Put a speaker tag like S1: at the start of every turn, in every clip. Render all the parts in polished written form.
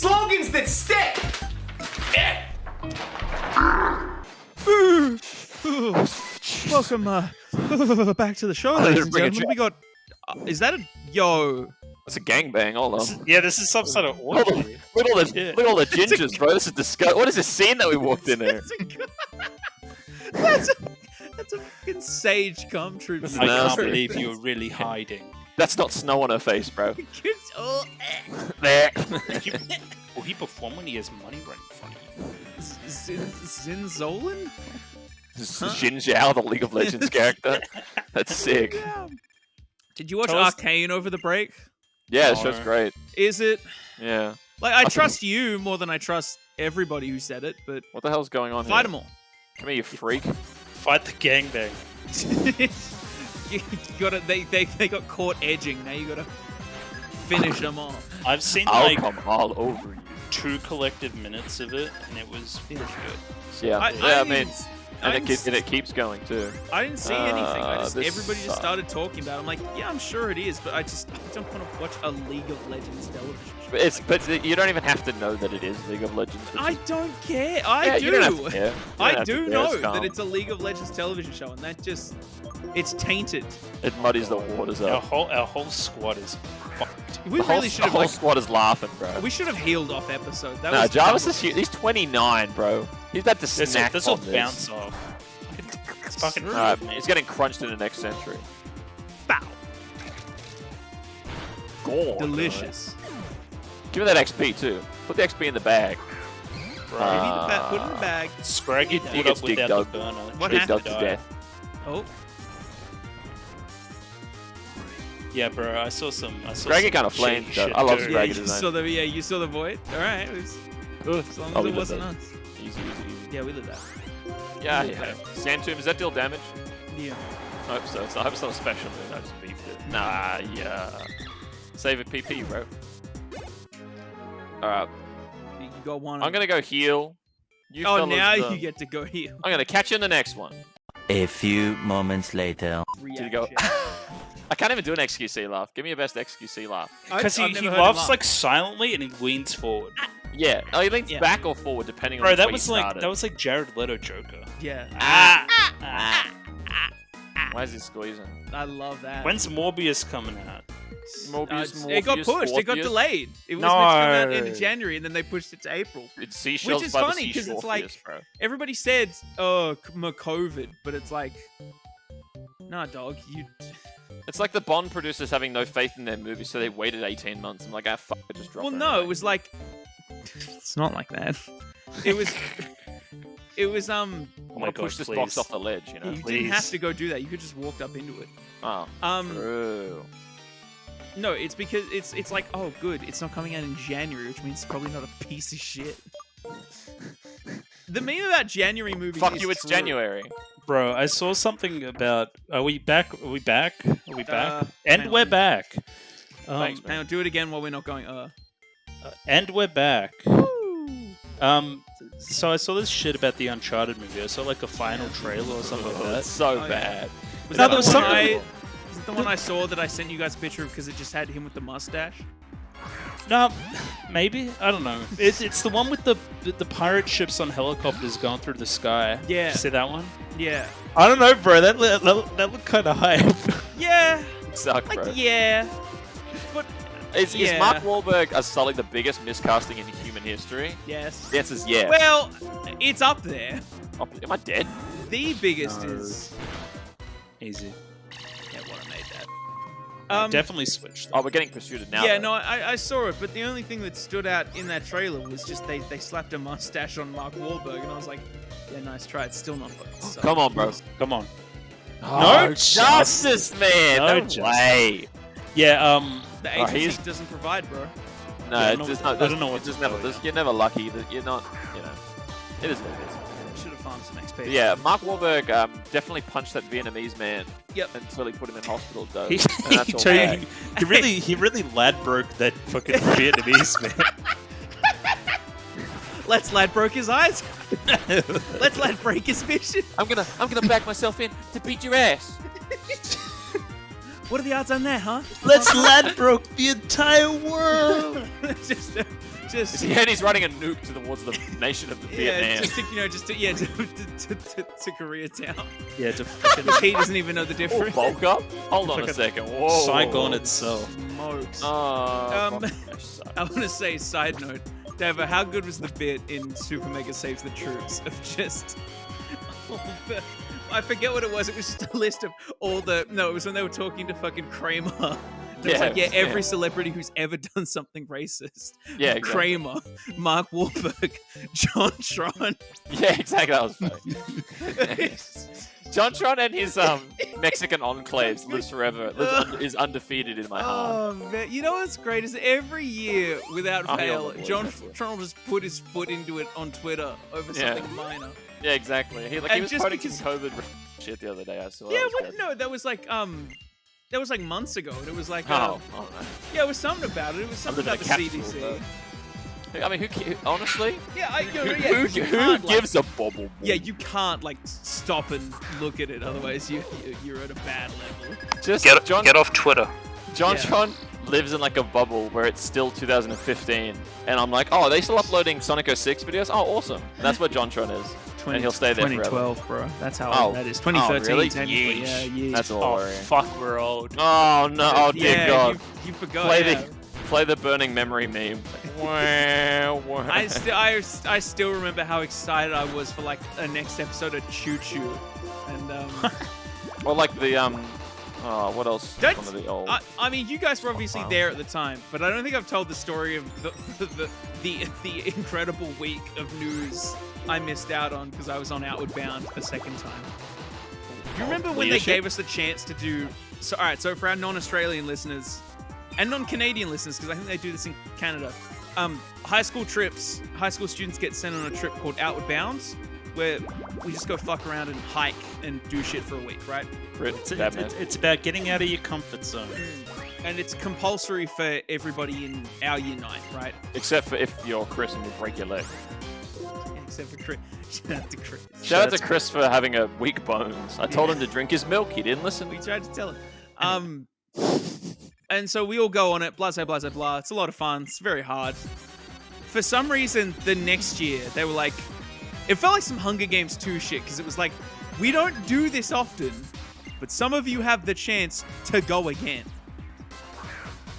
S1: Slogans that stick!
S2: Welcome back to the show, ladies and gentlemen. We got... is that a... Yo...
S3: It's a gangbang, hold on.
S4: Yeah, this is some sort of orgy.
S3: Look at all the gingers, bro. This is disgusting. What is this scene that we walked in here?
S2: That's a fucking sage cum troop.
S4: I can't believe you're really hiding.
S3: That's not snow on her face, bro.
S4: Will he perform when he has money right in front of you?
S2: Zinzolan?
S3: Jin Zhao, the League of Legends character. That's sick.
S2: Yeah. Did you watch Arcane over the break?
S3: Yeah, the show's great.
S2: Is it?
S3: Yeah.
S2: Like, I trust you more than I trust everybody who said it, but...
S3: What the hell's going on here?
S2: Fight them all.
S3: Come here, you freak.
S4: Fight the gangbang.
S2: You gotta, they got caught edging. Now you gotta finish them off.
S4: I've seen
S3: I'll come all over you.
S4: 2 collective minutes of it, and it was pretty good.
S3: Yeah, I mean... And it keeps going too.
S2: I didn't see anything. Everybody
S3: sucks.
S2: just started talking about it. I'm like, yeah, I'm sure it is, but I don't want to watch a League of Legends television show.
S3: But you don't even have to know that it is League of Legends.
S2: I don't care. I do.
S3: You don't have to care.
S2: I do know that it's a League of Legends television show, and that just... it's tainted.
S3: It muddies the waters up.
S4: Our whole squad is fucked.
S2: We really should have.
S3: The whole squad is laughing, bro.
S2: We should have healed off episode. That
S3: no,
S2: was
S3: Jarvis is huge. He's 29, bro. He's about to snack
S4: This
S3: on
S4: will
S3: this.
S4: bounce off. It's fucking
S3: Alright, he's getting crunched in the next century.
S2: Bow.
S3: God,
S2: Delicious.
S3: Give me that XP too. Put the XP in the bag.
S2: Put it in the bag.
S4: Scraggy
S3: He
S4: put
S3: gets
S4: up
S3: dig
S4: without
S3: dug.
S4: the burner.
S2: What
S3: Dig
S2: happened?
S3: dug to death.
S2: Oh.
S4: Yeah, bro. I saw some.
S3: Scraggy kind of flamed.
S4: shit
S3: I love
S4: too.
S2: Yeah,
S3: Scraggy
S2: you
S3: design.
S2: saw the you saw the void. All right. As long as it wasn't us.
S3: Easy.
S2: Yeah, we did that.
S3: Yeah. Sand tomb, is that deal damage?
S2: Yeah.
S3: I hope so. I hope it's not a special move. I just beefed it. Nah, yeah. Save it PP, bro. Alright.
S2: You got one.
S3: I'm gonna go heal. You
S2: oh,
S3: fellas
S2: now
S3: done.
S2: you get to go heal.
S3: I'm gonna catch you in the next one.
S5: A few moments later.
S3: Did you go? I can't even do an XQC laugh. Give me your best XQC laugh.
S4: Because he
S2: I've never heard
S4: laughs
S2: him
S4: like silently and he leans forward.
S3: Yeah. Oh, he leans back or forward depending on
S4: Bro,
S3: where
S4: that
S3: you
S4: was like
S3: started.
S4: Jared Leto Joker.
S2: Yeah.
S3: Why is he squeezing?
S2: I love that.
S4: When's Morbius coming out?
S3: Morbius,
S2: it got pushed. It got
S3: Morpheus?
S2: delayed. It was
S4: No.
S2: meant to come out in January, and then they pushed it to April.
S3: It's seashells
S2: Which is
S3: by
S2: funny,
S3: the
S2: 'cause
S3: seashore
S2: it's like-
S3: fierce, bro.
S2: Everybody said, "Oh, COVID," but it's like, nah, dog. You.
S3: It's like the Bond producers having no faith in their movie, so they waited 18 months. I'm like, ah, fuck, I just dropped
S2: Well,
S3: it
S2: no,
S3: anyway.
S2: it was like. It's not like that. It was. It was
S3: I
S4: Oh my
S3: want to
S4: God,
S3: push this
S4: please.
S3: box off the ledge, you know?
S2: You
S4: please.
S2: didn't have to go do that. You could just walked up into it.
S3: Oh, true.
S2: No, it's because it's like, oh, good, it's not coming out in January, which means it's probably not a piece of shit. The meme about January movies.
S3: Fuck
S2: is
S3: you, it's
S2: true.
S3: January.
S4: Bro, I saw something about. Are we back? Are we back? Are we back?
S2: hang
S4: And we're
S2: on.
S4: back.
S3: Thanks,
S2: Hang on, do it again while we're not going.
S4: And we're back. So I saw this shit about the Uncharted movie. I saw like a final trailer or something like
S3: Oh,
S4: that.
S3: it's so
S2: yeah.
S3: bad.
S2: Was
S4: No,
S2: that
S4: there was
S2: the one
S4: something-
S2: is it the one I saw that I sent you guys a picture of because it just had him with the mustache?
S4: No, maybe I don't know. It's the one with the pirate ships on helicopters going through the sky.
S2: Yeah.
S4: You see that one?
S2: Yeah.
S4: I don't know, bro. That looked kind of hype.
S2: Yeah.
S3: It sucked,
S2: Like
S3: bro.
S2: yeah. But
S3: Is
S2: yeah.
S3: Mark Wahlberg like the biggest miscasting in human history?
S2: yes.
S3: The answer is yes.
S2: Well, it's up there.
S3: Oh, am I dead?
S2: The biggest
S4: No.
S2: is.
S4: Easy.
S2: Yeah, what I made that.
S4: Definitely switched.
S3: Oh, we're getting pursued now.
S2: Yeah,
S3: though.
S2: no, I saw it, but the only thing that stood out in that trailer was just they slapped a mustache on Mark Wahlberg, and I was like, yeah, nice try. It's still not fucking sucks.
S3: Come on, bro.
S4: Come on.
S3: No
S4: justice.
S3: justice, man.
S4: No
S3: No,
S4: justice.
S3: way.
S4: Yeah.
S2: The
S3: Oh,
S2: agency
S3: he's-
S2: doesn't provide, bro.
S3: No,
S4: Yeah,
S3: it's
S4: no,
S3: just
S4: I
S3: not.
S4: don't know what
S3: It's just
S4: to
S3: never.
S4: tell you.
S3: You're never lucky that you're not. You know, it is what it is.
S2: Should have farmed some XP.
S3: But yeah, Mark Wahlberg definitely punched that Vietnamese man.
S2: Yep.
S3: Until he put him in hospital. Though.
S4: He,
S3: And that's all bad.
S4: he really Ladbroke that fucking Vietnamese man.
S2: Let's lad broke his eyes. Let's lad break his vision.
S3: I'm gonna back myself in to beat your ass.
S2: What are the odds on that, huh?
S4: Let's Ladbroke the entire world.
S2: Just Just
S3: Yeah, and he's running a nuke towards the nation of the Vietnam.
S2: just to Koreatown.
S4: Yeah, to fucking
S2: Because he doesn't even know the
S3: Oh,
S2: difference.
S3: bulk up? Hold on
S4: like
S3: a
S4: a
S3: second. Whoa.
S4: Saigon itself.
S2: Smokes.
S3: Oh,
S2: I want to say, side note, Dave, how good was the bit in Super Mega Saves the Troops of just all the, I forget what it was. It was just a list of all the. No, it was when they were talking to fucking Kramer. It was like, every celebrity who's ever done something racist.
S3: Yeah, exactly.
S2: Kramer, Mark Wahlberg, John Tron.
S3: Yeah, exactly. That was funny. JonTron and his Mexican enclaves lives forever. Is undefeated in my heart.
S2: Oh man, you know what's great is every year without
S3: Oh,
S2: fail,
S3: yeah,
S2: John
S3: exactly.
S2: Tron will just put his foot into it on Twitter over something minor.
S3: Yeah, exactly. He
S2: And
S3: was
S2: just
S3: quoting
S2: because-
S3: some COVID shit the other day. I saw.
S2: Yeah,
S3: That was
S2: what?
S3: good.
S2: No, that was like months ago. And it was like,
S3: Oh,
S2: yeah, it was something about it. It was something
S3: Under
S2: about
S3: the
S2: the
S3: capsule,
S2: CDC.
S3: though. I mean, honestly,
S2: Yeah,
S3: who
S2: can't,
S3: gives a bobble?
S2: Yeah, you can't like stop and look at it. Otherwise, you're at a bad level.
S3: Just
S1: Get off Twitter.
S3: JonTron lives in like a bubble where it's still 2015, and I'm like, oh, are they still uploading Sonic 06 videos? Oh, awesome. And that's where JonTron is, and he'll stay there forever.
S2: 2012, bro. That's how
S3: Oh.
S2: old that is. 2013,
S3: really?
S2: technically.
S3: Yeesh.
S2: Yeah,
S3: That's
S4: Oh,
S3: all right.
S4: fuck, we're old.
S3: Oh no! Oh dear
S2: yeah,
S3: God!
S2: You forgot.
S3: Play the burning memory meme. Wow, wow.
S2: I still remember how excited I was for like a next episode of Choo Choo, and
S3: Or like the oh, what else?
S2: Don't-
S3: One of the old.
S2: I mean, you guys were obviously
S3: Wow.
S2: there at the time, but I don't think I've told the story of the incredible week of news I missed out on because I was on Outward Bound the second time. You remember when they
S3: Leadership?
S2: gave us the chance to do? So, all right. So for our non-Australian listeners and non-Canadian listeners, because I think they do this in Canada, high school students get sent on a trip called Outward Bounds, where we just go fuck around and hike and do shit for a week, right?
S4: It's about getting out of your comfort zone.
S2: And it's compulsory for everybody in our year 9, right?
S3: Except for if you're Chris and you break your leg.
S2: Except for Chris. Shout out to Chris.
S3: Shout out to Chris for having a weak bones. I told him to drink his milk. He didn't listen.
S2: We tried to tell him. And so we all go on it, blah, blah, blah, blah. It's a lot of fun. It's very hard. For some reason, the next year, they were like, it felt like some Hunger Games 2 shit, because it was like, we don't do this often, but some of you have the chance to go again.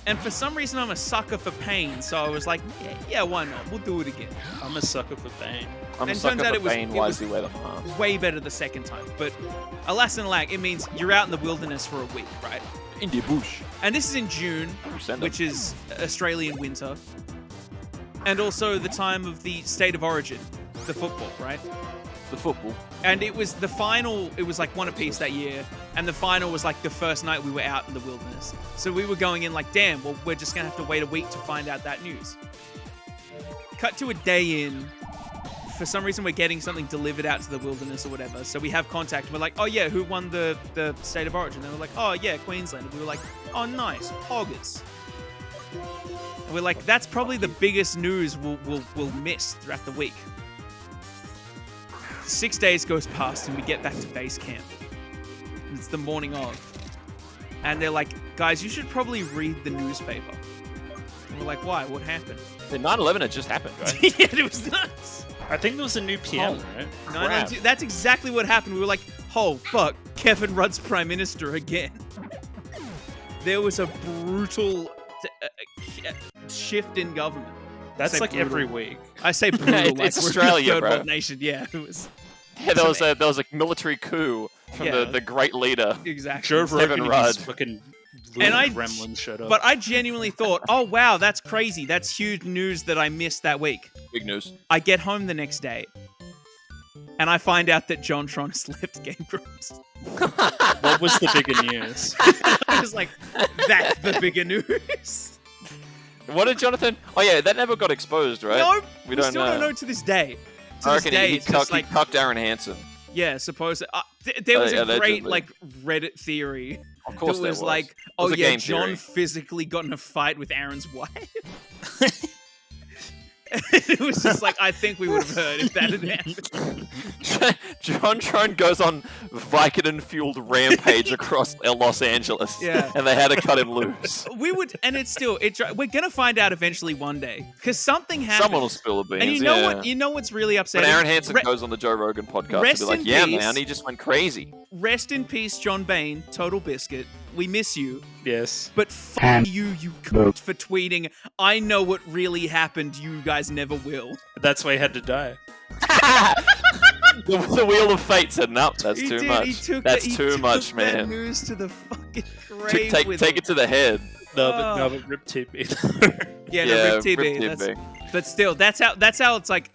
S2: And for some reason, I'm a sucker for pain, so I was like, yeah, why not? We'll do it again.
S4: I'm a sucker for pain.
S3: I'm a
S2: And
S3: sucker
S2: turns out
S3: for
S2: it was-
S3: pain
S2: it was-
S3: wisely wear the arms.
S2: Way better the second time. But alas and alack, it means you're out in the wilderness for a week, right?
S3: In the bush.
S2: And this is in June,
S3: Send 'em.
S2: which is Australian winter. And also the time of the State of Origin, the football, right?
S3: The football.
S2: And it was the final, it was like one apiece that year. And the final was like the first night we were out in the wilderness. So we were going in like, damn, well, we're just going to have to wait a week to find out that news. Cut to a day in. For some reason, we're getting something delivered out to the wilderness or whatever. So we have contact. And we're like, oh, yeah, who won the State of Origin? And we're like, oh, yeah, Queensland. And we were like, oh, nice, Poggers. And we're like, that's probably the biggest news we'll miss throughout the week. 6 days goes past and we get back to base camp. It's the morning of. And they're like, guys, you should probably read the newspaper. And we're like, why? What happened?
S3: The 9/11 had just happened, right?
S2: Yeah, it was nuts.
S4: I think there was a new PM,
S3: Oh.
S4: right?
S2: 9/11, that's exactly what happened. We were like, oh, fuck, Kevin Rudd's Prime Minister again. There was a brutal shift in government.
S4: That's
S2: Say
S4: like
S2: brutal.
S4: every week.
S2: I say brutal,
S3: It's
S2: like we're
S3: Australia,
S2: a third
S3: bro.
S2: world nation. Yeah, it was
S3: Yeah, there was a military coup from
S2: Yeah.
S3: the great leader.
S2: exactly.
S4: Joe Rogan
S3: Kevin
S4: and
S3: Rudd.
S4: his fucking little
S2: And I-
S4: gremlin showed up.
S2: But I genuinely thought, oh, wow, that's crazy. That's huge news that I missed that week.
S3: Big news.
S2: I get home the next day, and I find out that John Tron has left Game Grumps.
S4: What was the bigger news?
S2: I was like, that's the bigger news.
S3: What did Jonathan? Oh yeah, that never got exposed, right?
S2: No,
S3: we
S2: we
S3: don't
S2: still
S3: know.
S2: don't know to this day. To
S3: I
S2: this
S3: reckon
S2: day,
S3: he
S2: it's just like,
S3: cucked Aaron Hansen.
S2: yeah, suppose. There was a great
S3: Allegedly.
S2: like Reddit theory
S3: Of course,
S2: that
S3: there
S2: was like,
S3: It
S2: oh
S3: was a
S2: yeah,
S3: game
S2: John
S3: theory.
S2: physically got in a fight with Aaron's wife. It was just like, I think we would have heard if that had happened.
S3: JonTron goes on Vicodin-fueled rampage across Los Angeles.
S2: Yeah.
S3: And they had to cut him loose.
S2: We would, and it's still, we're gonna find out eventually one day because something happened.
S3: Someone will spill the beans.
S2: And you know what? You know what's really
S3: When
S2: upsetting?
S3: Aaron Hansen goes on the Joe Rogan podcast,
S2: rest
S3: he'll be like,
S2: in
S3: "Yeah,
S2: peace.
S3: man, he just went crazy."
S2: Rest in peace, John Bain, Total Biscuit. We miss you,
S4: Yes.
S2: but fuck you cunt for tweeting. I know what really happened. You guys never will.
S4: That's why he had to die.
S3: The wheel of fate said, "No, that's
S2: He
S3: too
S2: did.
S3: much.
S2: He took
S3: That's
S2: he
S3: too
S2: took
S3: much,
S2: that
S3: man."
S2: news to the fucking grave.
S3: Take it to the head.
S4: No,
S2: Oh.
S4: but Rip TB.
S2: Yeah,
S3: Yeah,
S2: no, Rip TV.
S3: Rip TV.
S2: But still, that's how it's like.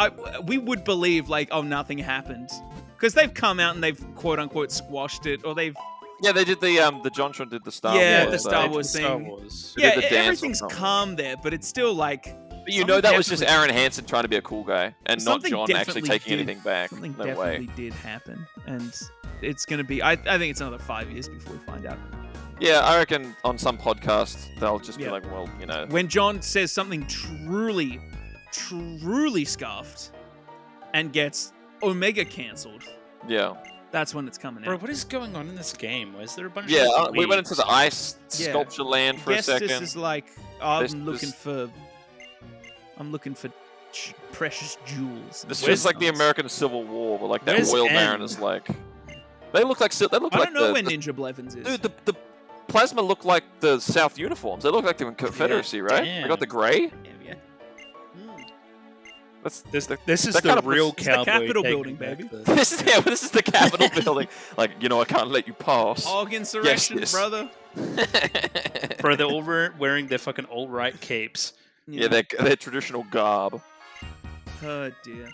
S2: We would believe like, oh, nothing happened, because they've come out and they've quote unquote squashed it, or they've
S3: Yeah, they did the JonTron did the Star
S2: Yeah,
S3: Wars.
S2: the Star
S3: thing.
S2: Wars
S4: Star
S2: thing.
S4: Wars.
S3: They
S2: yeah,
S3: did the dance or
S2: everything's
S3: something.
S2: calm there, but it's still like.
S3: But you know
S2: something
S3: that was just
S2: definitely-
S3: Aaron Hansen trying to be a cool guy and not
S2: something
S3: John actually
S2: definitely
S3: taking
S2: did-
S3: anything back.
S2: Something
S3: No
S2: definitely
S3: way.
S2: did happen, and it's gonna be. I think it's another 5 years before we find out.
S3: Yeah, I reckon on some podcast they'll just be
S2: Yeah.
S3: like, well, you know.
S2: When John says something truly scuffed, and gets Omega cancelled,
S3: Yeah.
S2: that's when it's coming
S4: Bro,
S2: out.
S4: what is going on in this game? Why is there a bunch
S3: Yeah,
S4: of
S3: we went into the ice
S2: Yeah.
S3: sculpture land for a
S2: Guess
S3: second.
S2: this is like I'm
S3: This-
S2: looking
S3: this-
S2: for. I'm looking for precious jewels.
S3: This
S4: Where's
S3: feels like the
S2: Renaissance.
S3: American Civil War, where like that
S4: Where's
S3: oil
S4: N?
S3: baron is like. They look like
S2: I
S3: like
S2: don't know where
S3: the
S2: Ninja Blevins is.
S3: dude. The plasma look like the South uniforms. They look like they're in Confederacy, right? They
S4: damn.
S3: got the gray.
S2: Yeah.
S3: That's
S4: This is
S3: that
S4: the
S3: kind of
S4: real
S3: puts-
S2: the
S4: cowboy.
S2: Capitol
S4: taking
S2: building,
S4: back
S2: baby.
S4: the-
S3: this is the Capitol building. Like, I can't let you pass.
S2: Hog insurrection,
S3: yes.
S2: brother.
S4: Bro, they're all wearing their fucking alt-right capes.
S3: Yeah, their traditional garb.
S2: Oh dear.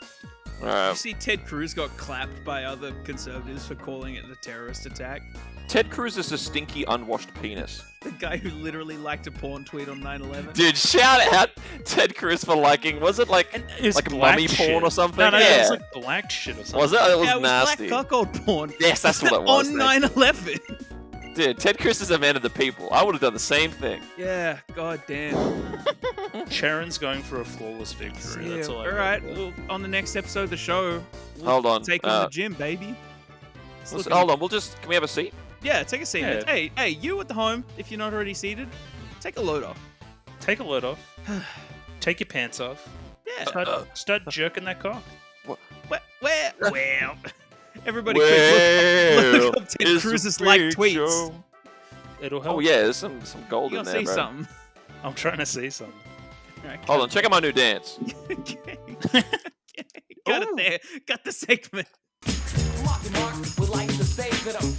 S2: You
S3: Alright.
S2: see, Ted Cruz got clapped by other conservatives for calling it a terrorist attack.
S3: Ted Cruz is a stinky, unwashed penis.
S2: The guy who literally liked a porn tweet on 9/11.
S3: Dude, shout out Ted Cruz for liking. Was it like
S4: It's
S3: like
S4: black
S3: mummy
S4: shit.
S3: porn or something?
S4: No,
S3: yeah.
S4: it was like black shit or something.
S3: Was it? It was
S2: Yeah, it was
S3: nasty.
S2: black cuckold porn.
S3: Yes, that's what it was.
S2: On
S3: Thank you.
S2: 9/11.
S3: Dude, Ted Cruz is a man of the people. I would have done the same thing.
S2: Yeah, god damn.
S4: Sharon's going for a flawless victory.
S2: Yeah,
S4: That's all I
S2: all
S4: got.
S2: right. Well, on the next episode of the show, we'll
S3: Hold on,
S2: take on the gym, baby. It's looking-
S3: Hold on, can we have a seat?
S2: Yeah, take a seat.
S4: Yeah.
S2: Hey, you at the home, if you're not already seated, take a load off.
S4: Take a load off. Take your pants off.
S2: Yeah.
S4: Start jerking that cock.
S2: Where? Well. Everybody,
S3: Well,
S2: quick, look up Ted
S3: it's a
S2: Cruz's like
S3: big
S2: tweets.
S3: show.
S4: It'll help.
S3: Oh yeah, there's some gold
S2: You
S3: in
S2: gonna
S3: there,
S2: see
S3: bro.
S2: something?
S4: I'm trying to see something.
S2: Alright,
S3: Hold on, check out my new dance.
S2: Got it there. Got the segment.
S1: Marky Mark would like to say that I'm